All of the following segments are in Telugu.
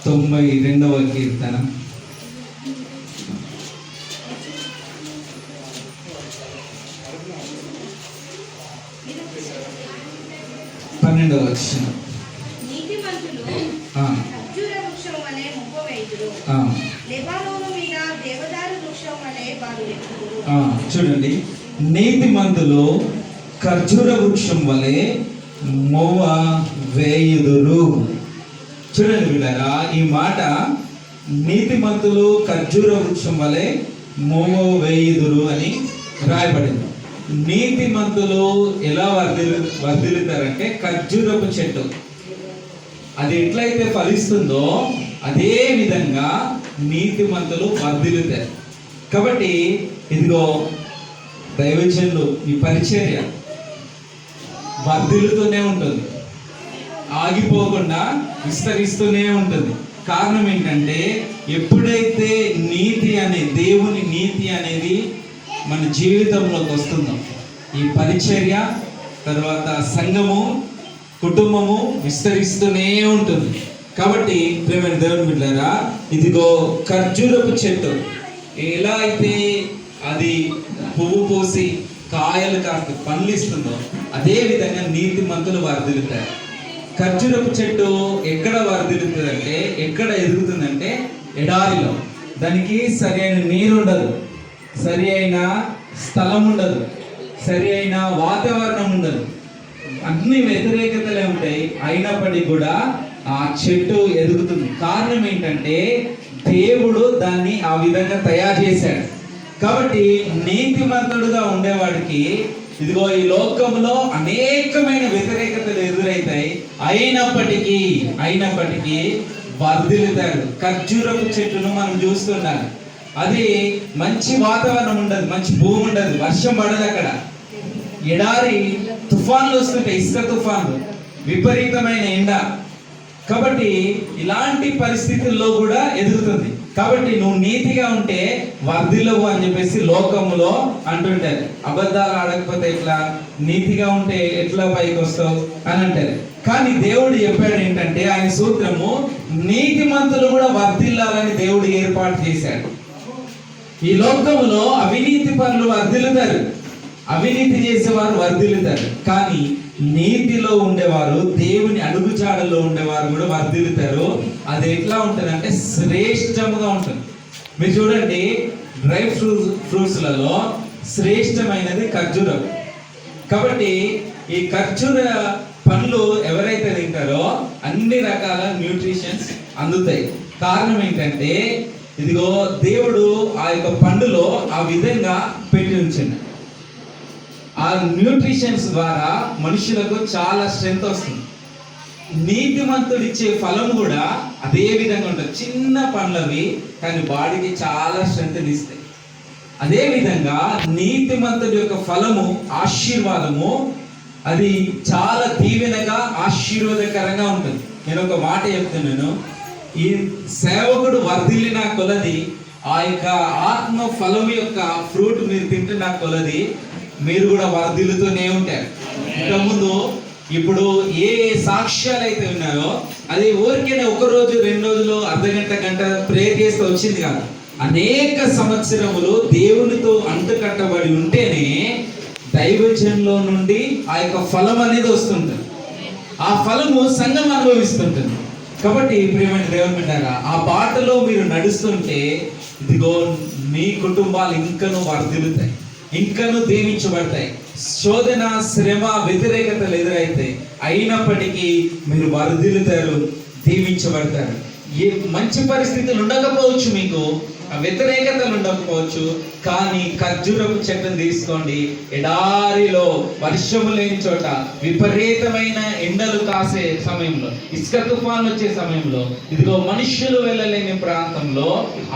92వ కీర్తన 12వ వచనం. చూడండి, నీతిమంతులు ఖర్జూర వృక్షం వలె మోవ వేయుదురు. చూడండి వీళ్ళరా, ఈ మాట నీతిమంతులు ఖర్జూర వృక్షం వలె మోవ వేయుదురు అని రాయబడింది. నీతిమంతులు ఎలా వర్ధిల్లుతారంటే ఖర్జూరపు చెట్టు అది ఎట్లయితే ఫలిస్తుందో అదే విధంగా నీతిమంతులు వర్ధిల్లుతారు. కాబట్టి ఇదిగో దైవజనులు ఈ పరిచర్య వర్ధిల్లుతూనే ఉంటుంది, ఆగిపోకుండా విస్తరిస్తూనే ఉంటుంది. కారణం ఏంటంటే ఎప్పుడైతే దేవుని నీతి అనేది మన జీవితంలోకి వస్తుందో ఈ పరిచర్య తర్వాత సంఘము కుటుంబము విస్తరిస్తూనే ఉంటుంది. కాబట్టి ప్రేమైన దేవుని బిడ్డలారా, ఇదిగో ఖర్జూరపు చెట్టు ఎలా అయితే అది పువ్వు పోసి కాయలు కాస్త పండ్లు ఇస్తుందో అదే విధంగా నీతిమంతులు వర్ధిల్లుతారు. ఖర్జూరపు చెట్టు ఎక్కడ వర్ధిల్లుతుందంటే, ఎక్కడ ఎదుగుతుందంటే ఎడారిలో. దానికి సరి అయిన నీరు ఉండదు, సరి అయిన స్థలం ఉండదు, సరి అయిన వాతావరణం ఉండదు, అన్ని వ్యతిరేకతలే ఉంటాయి. అయినప్పటికీ కూడా ఆ చెట్టు ఎదుగుతుంది. కారణం ఏంటంటే దేవుడు దాన్ని ఆ విధంగా తయారు చేశాడు. కాబట్టి నీతిమంతుడుగా ఉండేవాడికి ఇదిగో ఈ లోకంలో అనేకమైన వ్యతిరేకతలు ఎదురైతాయి, అయినప్పటికీ వర్ధిల్లుతాడు. ఖర్జూరపు చెట్టును మనం చూస్తున్నాం, అది మంచి వాతావరణం ఉండదు, మంచి భూమి ఉండదు, వర్షం పడదు, అక్కడ ఎడారి, తుఫాన్లు వస్తుంటాయి, ఇసుక తుఫాన్లు, విపరీతమైన ఎండ. కాబట్టి ఇలాంటి పరిస్థితుల్లో కూడా ఎదుగుతుంది. కాబట్టి నువ్వు నీతిగా ఉంటే వర్ధిల్లవు అని చెప్పేసి లోకములో అంటుంటారు. అబద్ధాలు ఆడకపోతే ఎట్లా, నీతిగా ఉంటే ఎట్లా పైకి వస్తావు అని అంటారు. కానీ దేవుడు చెప్పాడు ఏంటంటే, ఆయన సూత్రము నీతిమంతులు కూడా వర్ధిల్లాలని దేవుడు ఏర్పాటు చేశాడు. ఈ లోకములో అవినీతి పనులు వర్ధిల్లుతారు, అవినీతి చేసేవారు వర్ధిల్లుతారు. కానీ నీతిలో ఉండేవారు, దేవుని అడుగుజాడల్లో ఉండేవారు కూడా వర్ధిల్లుతారు. అది ఎట్లా ఉంటుంది అంటే శ్రేష్టముగా ఉంటుంది. మీరు చూడండి, డ్రై ఫ్రూట్స్లలో శ్రేష్టమైనది ఖర్జూరం. కాబట్టి ఈ ఖర్జూర పండ్లు ఎవరైతే తింటారో అన్ని రకాల న్యూట్రిషన్స్ అందుతాయి. కారణం ఏంటంటే ఇదిగో దేవుడు ఆ యొక్క పండులో ఆ విధంగా పెట్టి ఉంచింది. ఆ న్యూట్రిషన్స్ ద్వారా మనుషులకు చాలా స్ట్రెంగ్త్ వస్తుంది. నీతిమంతుడు ఇచ్చే ఫలం కూడా అదే విధంగా ఉంటుంది. చిన్న పండ్లవి కానీ బాడీకి చాలా స్ట్రెంగ్త్ ఇస్తాయి. అదే విధంగా నీతిమంతుడి యొక్క ఫలము, ఆశీర్వాదము, అది చాలా దీవెనగా ఆశీర్వాదకరంగా ఉంటుంది. నేను ఒక మాట చెప్తున్నాను, ఈ సేవకుడు వర్ధిల్లిన కొలది, ఆ యొక్క ఆత్మ ఫలం యొక్క ఫ్రూట్ మీరు తింటున్న కొలది మీరు కూడా వర్ధిల్లుతూనే ఉంటారు. ఇంతకుముందు ఇప్పుడు ఏ సాక్ష్యాలు అయితే ఉన్నాయో అది ఊరికేనే ఒక రోజు 2 రోజులు గంట ప్రేయర్ చేస్తే వచ్చింది కాదు. అనేక సంవత్సరములు దేవునితో అంటుకట్టబడి ఉంటేనే దైవజనంలో నుండి ఆ యొక్క ఫలం అనేది వస్తుంటుంది. ఆ ఫలము సంఘం అనుభవిస్తుంటుంది. కాబట్టి ప్రియమైన దేవుని బిడ్డలారా, ఆ బాటలో మీరు నడుస్తుంటే ఇదిగో మీ కుటుంబాలు ఇంకనూ వర్ధిల్లుతాయి, ఇంకనూ దీవించబడతాయి. శోధన, శ్రమ, వ్యతిరేకతలు ఎదురైతే అయినప్పటికీ మీరు వర్ధిల్లుతారు, దీవించబడతారు. ఏ మంచి పరిస్థితులు ఉండకపోవచ్చు, మీకు వ్యతిరేకతలు ఉండకపోవచ్చు, కానీ ఖర్జూరపు చెట్టును తీసుకోండి. ఎడారిలో, వర్షము లేని చోట, విపరీతమైన ఎండలు కాసే సమయంలో, ఇసుక తుఫాన్లు వచ్చే సమయంలో, ఇదిగో మనుష్యులు వెళ్ళలేని ప్రాంతంలో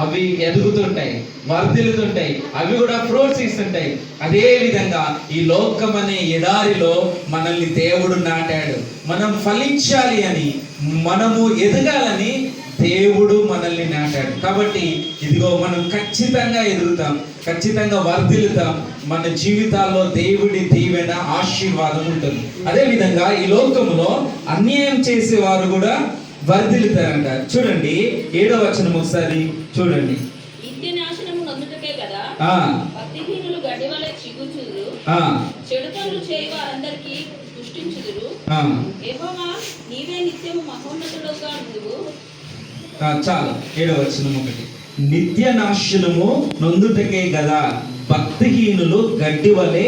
అవి ఎదుగుతుంటాయి, వర్ధిల్లుతుంటాయి, అవి కూడా ఫ్రూట్స్ ఇస్తుంటాయి. అదే విధంగా ఈ లోకం అనే ఎడారిలో మనల్ని దేవుడు నాటాడు. మనం ఫలించాలి అని, మనము ఎదగాలని దేవుడు మనల్ని నాటాడు. కాబట్టి ఇదిగో మనం ఖచ్చితంగా ఎదుగుతాం, ఖచ్చితంగా వర్ధిల్లుతాం. మన జీవితాల్లో దేవుడి దీవెన, ఆశీర్వాదం ఉంటుంది. అదే విధంగా ఈ లోకంలో అన్యాయం చేసేవారు కూడా వర్ధిల్లుతారంట. చూడండి 7వ వచనం ఒకసారి చూడండి. నిత్య నాశనము నొందుటకే కదా ఆ భక్తిహీనులు గడ్డి వలె చిగుర్చుదురు, ఆ చెడు పనులు చేయ వారందరికీ పుష్టించుదురు. ఆ యెహోవా నీవే నిత్యము మహోన్నతుడుగా నువ్వు. చాలు 7వ వచనం ఒకటి. నిత్య నాశనము నొందుటకే గదా భక్తిహీనులు గడ్డి వలె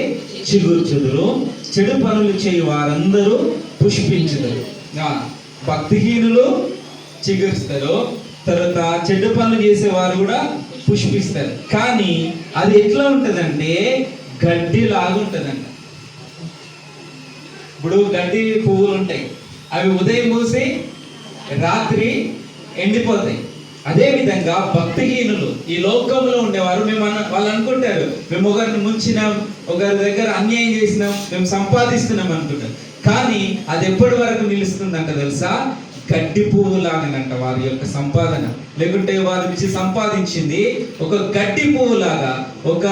చిగుర్చుదురు, చెడు పనులు చేయి వారందరూ పుష్పించుదురు. భక్తిహీనులు చిగురుస్తారు, తర్వాత చెడు పనులు చేసేవారు కూడా పుష్పిస్తారు. కానీ అది ఎట్లా ఉంటుందంటే గడ్డి లాగుంటుందంట. ఇప్పుడు గడ్డి పువ్వులు ఉంటాయి, అవి ఉదయం పూసి రాత్రి ఎండిపోతాయి. అదే విధంగా భక్తిహీనులు ఈ లోకంలో ఉండేవారు, వాళ్ళు అనుకుంటారు మేము ఒకరిని ముంచినాం, ఒకరి దగ్గర అన్యాయం చేసినాం, మేము సంపాదిస్తున్నాం అనుకుంటారు. కానీ అది ఎప్పటి వరకు నిలుస్తుందంట తెలుసా? గడ్డి పువ్వు లాగానంట వారి యొక్క సంపాదన. లేకుంటే వారి నుంచి సంపాదించింది ఒక గడ్డి పువ్వు లాగా, ఒక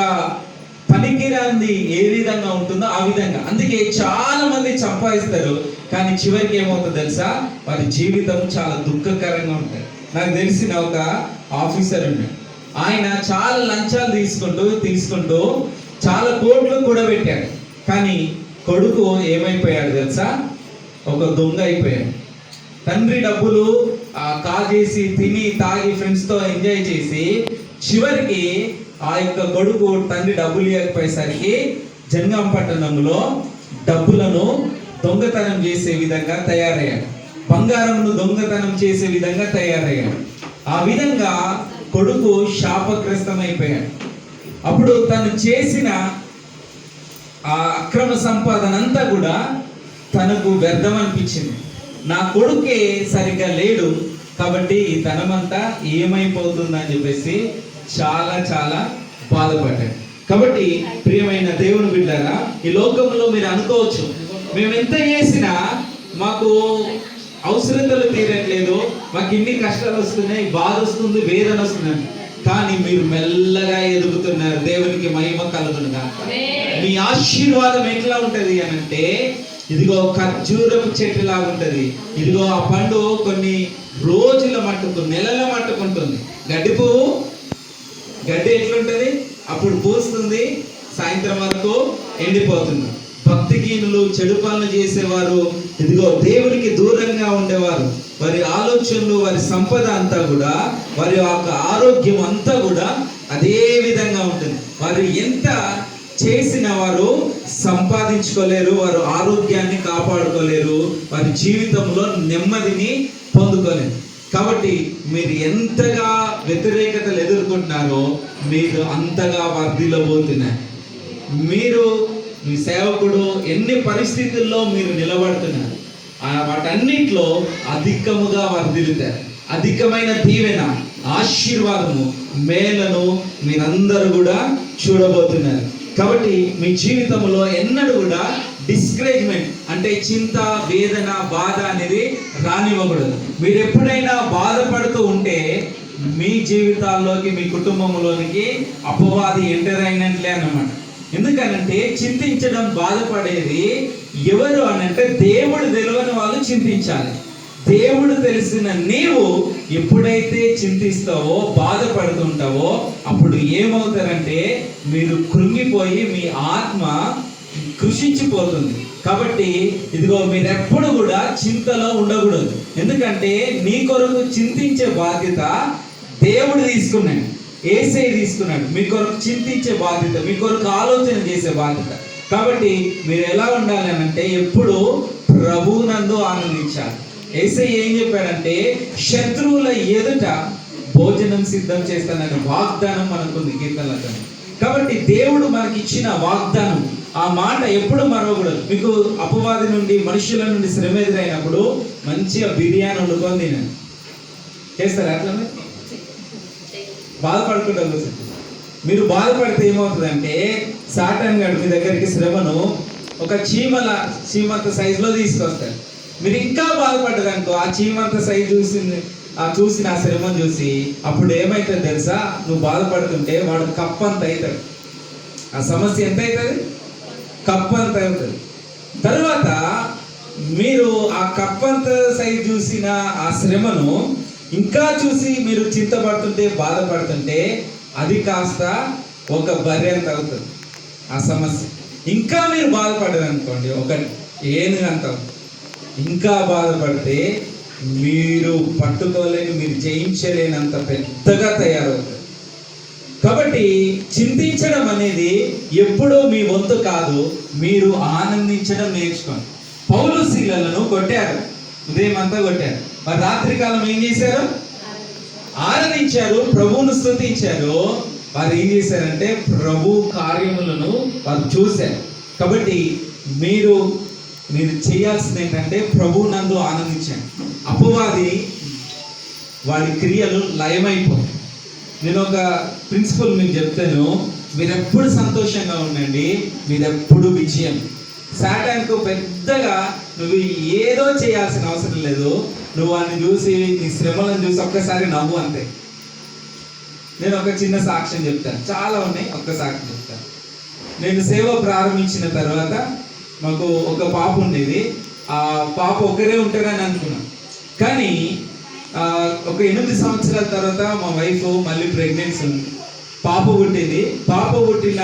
పనికిరాంది ఏ విధంగా ఉంటుందో ఆ విధంగా. అందుకే చాలా మంది సంపాదిస్తారు, కానీ చివరికి ఏమవుతుందో తెలుసా? వారి జీవితం చాలా దుఃఖకరంగా ఉంటుంది. నాకు తెలిసిన ఒక ఆఫీసర్ ఉన్నాడు, ఆయన చాలా లంచాలు తీసుకుంటూ చాలా కోట్లు కూడా పెట్టాడు. కానీ కొడుకు ఏమైపోయాడు తెలుసా? ఒక దొంగ అయిపోయాడు. తండ్రి డబ్బులు కాజేసి తిని తాగి ఫ్రెండ్స్తో ఎంజాయ్ చేసి చివరికి ఆ యొక్క కొడుకు తండ్రి డబ్బులు ఇవ్వకపోయేసరికి జంగం పట్టణంలో డబ్బులను దొంగతనం చేసే విధంగా తయారయ్యాడు, బంగారంను దొంగతనం చేసే విధంగా తయారయ్యాడు. ఆ విధంగా కొడుకు శాపగ్రస్తమైపోయాడు. అప్పుడు తను చేసిన ఆ అక్రమ సంపాదన అంతా కూడా తనకు వ్యర్థం అనిపించింది. నా కొడుకే సరిగ్గా లేడు, కాబట్టి ఈ ధనమంతా ఏమైపోతుందని చెప్పేసి చాలా చాలా బాధపడ్డాడు. కాబట్టి ప్రియమైన దేవుని బిడ్డలారా, ఈ లోకంలో మీరు అనుకోవచ్చు మేము ఎంత చేసినా మాకు అవసరతలు తీరట్లేదు, మాకు ఇన్ని కష్టాలు వస్తున్నాయి, బాధ వస్తుంది, వేదన వస్తుంది. కానీ మీరు మెల్లగా ఎదుగుతున్నారు. దేవునికి మహిమ కలుగునుగా. మీ ఆశీర్వాదం ఎట్లా ఉంటది అని అంటే, ఇదిగో ఖర్జూరపు చెట్టు లాగా ఉంటది. ఇదిగో ఆ పండు కొన్ని రోజుల మట్టుకు, నెలల మట్టుకు ఉంటుంది. గడ్డి పువ్వు గడ్డి ఎట్లుంటది? అప్పుడు పూస్తుంది, సాయంత్రం వరకు ఎండిపోతుంది. భక్తిహీనులు, చెడు పనులు చేసేవారు, ఇదిగో దేవునికి దూరంగా ఉండేవారు, వారి ఆలోచనలు, వారి సంపద అంతా కూడా, వారి యొక్క ఆరోగ్యం అంతా కూడా అదే విధంగా ఉంటుంది. వారు ఎంత చేసిన వారు సంపాదించుకోలేరు, వారు ఆరోగ్యాన్ని కాపాడుకోలేరు, వారి జీవితంలో నెమ్మదిని పొందుకోలేరు. కాబట్టి మీరు ఎంతగా వ్యతిరేకతలు ఎదుర్కొంటున్నారో మీరు అంతగా వర్ధిల్లబోతున్నారు. మీరు మీ సేవకుడు ఎన్ని పరిస్థితుల్లో మీరు నిలబడుతున్నారు, వాటన్నిటిలో అధికముగా వర్ధిల్లుతారు. అధికమైన దీవెన, ఆశీర్వాదము, మేలను మీరందరూ కూడా చూడబోతున్నారు. కాబట్టి మీ జీవితంలో ఎన్నడూ కూడా డిస్కరేజ్మెంట్ అంటే చింత, వేదన, బాధ అనేది రానివ్వకూడదు. మీరు ఎప్పుడైనా బాధపడుతూ ఉంటే మీ జీవితాల్లోకి, మీ కుటుంబంలోనికి అపవాది ఎంటర్ అయినట్లే అన్నమాట. ఎందుకనంటే చింతించడం, బాధపడేది ఎవరు అనంటే దేవుడు తెలియని వాళ్ళు చింతించాలి. దేవుడు తెలిసిన నీవు ఎప్పుడైతే చింతిస్తావో, బాధపడుతుంటావో, అప్పుడు ఏమవుతారంటే మీరు కృంగిపోయి మీ ఆత్మ కృషించిపోతుంది. కాబట్టి ఇదిగో మీరు ఎప్పుడు కూడా చింతలో ఉండకూడదు. ఎందుకంటే నీ కొరకు చింతించే బాధ్యత దేవుడు తీసుకున్నాడు, యేసయ్య తీసుకున్నాడు. మీ కొరకు చింతించే బాధ్యత, మీ కొరకు ఆలోచన చేసే బాధ్యత. కాబట్టి మీరు ఎలా ఉండాలి అంటే ఎప్పుడు ప్రభువునందు ఆనందించాలి. యేసయ్య ఏం చెప్పాడంటే శత్రువుల ఎదుట భోజనం సిద్ధం చేస్తానని వాగ్దానం మనకుంది కీర్తనలతో. కాబట్టి దేవుడు మనకి ఇచ్చిన వాగ్దానం, ఆ మాట ఎప్పుడు మరవకూడదు. మీకు అపవాది నుండి, మనుషుల నుండి శ్రమ ఎదురైనప్పుడు మంచిగా బిర్యానీ వండుకొని తినండి. చేస్తారా అట్లా? బాధపడకుండా కూర్చొని మీరు బాధపడితే ఏమవుతుందంటే సాతాన్ గాడు మీ దగ్గరికి శ్రమను ఒక చీమంత సైజులో తీసుకొస్తాడు. మీరు ఇంకా బాధపడ్డదనుకో, ఆ చీమంత సైజు చూసిన ఆ శ్రమను చూసి అప్పుడు ఏమవుతుంది తెలుసా? నువ్వు బాధపడుతుంటే వాడు కప్పంత అవుతాడు. ఆ సమస్య ఎంత అవుతుంది? కప్పంత అవుతుంది. తర్వాత మీరు ఆ కప్పంత సైజ్ చూసిన ఆ శ్రమను ఇంకా చూసి మీరు చింతపడుతుంటే బాధపడుతుంటే అది కాస్త ఒక బర్రె అంత అవుతుంది ఆ సమస్య. ఇంకా మీరు బాధపడ్డారు అనుకోండి, ఒక ఏనుగు అంత అవుతుంది. ఇంకా బాధపడితే మీరు పట్టుకోలేని, మీరు జయించలేనంత పెద్దగా తయారవుతుంది. కాబట్టి చింతించడం అనేది ఎప్పుడూ మీ వంతు కాదు, మీరు ఆనందించడం నేర్చుకోండి. పౌలు శీలలను కొట్టారు, ఉదయం అంతా కొట్టారు, మరి రాత్రి కాలం ఏం చేశారు? ఆనందించారు, ప్రభువును స్తుతించారు. వారు ఏం చేశారంటే ప్రభు కార్యములను వారు చూశారు. కాబట్టి మీరు చేయాల్సింది ఏంటంటే ప్రభు నందు ఆనందించండి. అపవాది వాడి క్రియలు లయమైపోతాయి. నేను ఒక ప్రిన్సిపల్ మీకు చెప్తాను, మీరు ఎప్పుడు సంతోషంగా ఉండండి, మీరెప్పుడు విజయం. సాటాన్కు పెద్దగా నువ్వు ఏదో చేయాల్సిన అవసరం లేదు, నువ్వు వాడిని చూసి, నీ శ్రమలను చూసి ఒక్కసారి నవ్వు అంతే. నేను ఒక చిన్న సాక్ష్యం చెప్తాను, చాలా ఉన్నాయి, ఒక్క సాక్ష్యం చెప్తాను. నేను సేవ ప్రారంభించిన తర్వాత మాకు ఒక పాప ఉండేది. ఆ పాప ఒకరే ఉంటారని అనుకున్నాం. కానీ ఒక 8 సంవత్సరాల తర్వాత మా వైఫ్ మళ్ళీ ప్రెగ్నెన్సీ ఉంది, పాప పుట్టింది. పాప పుట్టిన